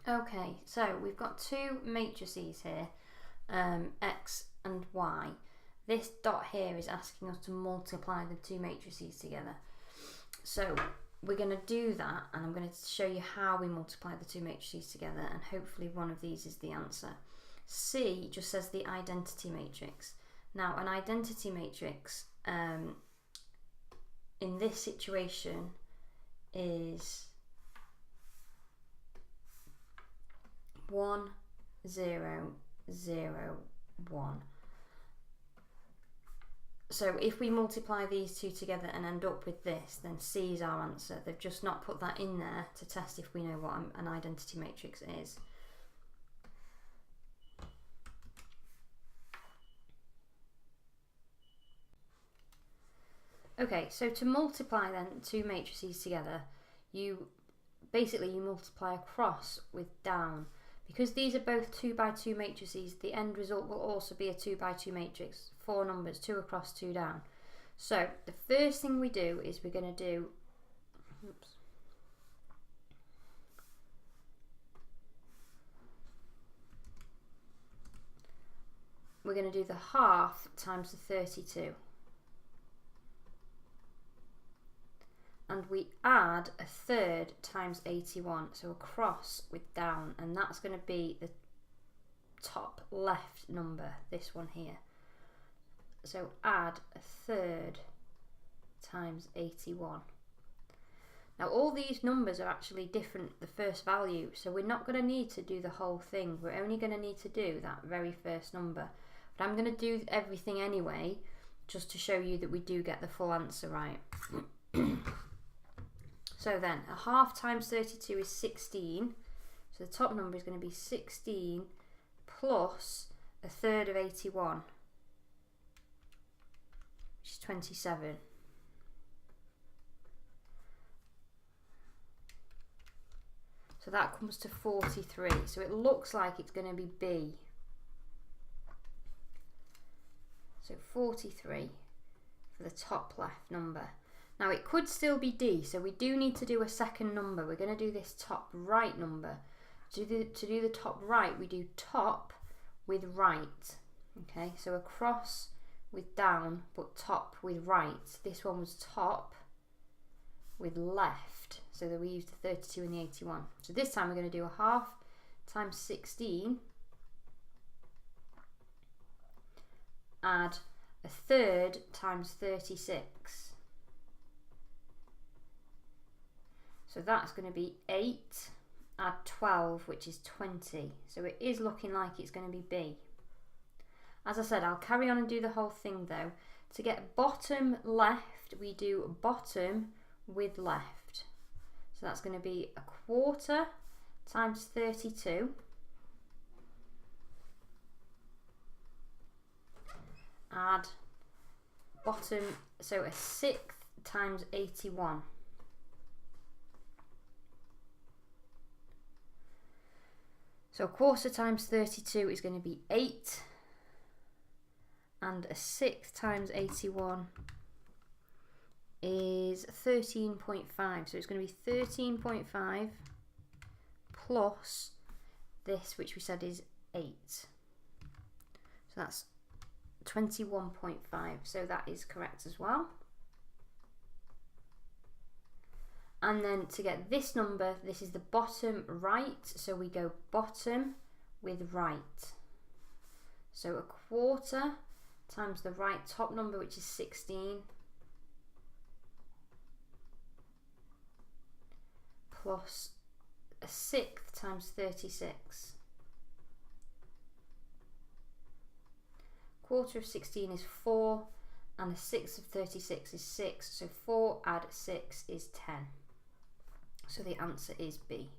Okay, so we've got two matrices here, x and y. This dot here is asking us to multiply the two matrices together. So we're going to do that, and I'm going to show you how we multiply the two matrices together, and hopefully one of these is the answer. C just says the identity matrix. Now, an identity matrix in this situation is 1, 0, 0, 1. So if we multiply these two together and end up with this, then C is our answer. They've just not put that in there to test if we know what an identity matrix is. Okay, so to multiply then two matrices together, you multiply across with down. Because these are both 2 by 2 matrices, the end result will also be a 2 by 2 matrix. 4 numbers, 2 across, 2 down. So the first thing we do is we're going to do, we're going to do the half times the 32. And we add a third times 81, so across with down, and that's going to be the top left number, this one here. So add a third times 81. Now all these numbers are actually different, the first value, so we're not going to need to do the whole thing. We're only going to need to do that very first number. But I'm going to do everything anyway, just to show you that we do get the full answer right. So then, a half times 32 is 16. So the top number is going to be 16 plus a third of 81, which is 27. So that comes to 43. So it looks like it's going to be B. So 43 for the top left number. Now it could still be D, so we do need to do a second number. We're going to do this top right number. To do the top right, we do top with right. Okay, so across with down, but top with right. This one was top with left, so that we used the 32 and the 81. So this time we're going to do a half times 16, add a third times 36. So that's going to be 8, add 12, which is 20. So it is looking like it's going to be B. As I said, I'll carry on and do the whole thing though. To get bottom left, we do bottom with left. So that's going to be a quarter times 32. Add bottom, so a sixth times 81. So a quarter times 32 is going to be 8, and a sixth times 81 is 13.5. So it's going to be 13.5 plus this, which we said is 8. So that's 21.5. So that is correct as well. And then to get this number, this is the bottom right, so we go bottom with right. So a quarter times the right top number, which is 16, plus a sixth times 36. Quarter of 16 is 4, and a sixth of 36 is 6, so 4 add 6 is 10. So the answer is B.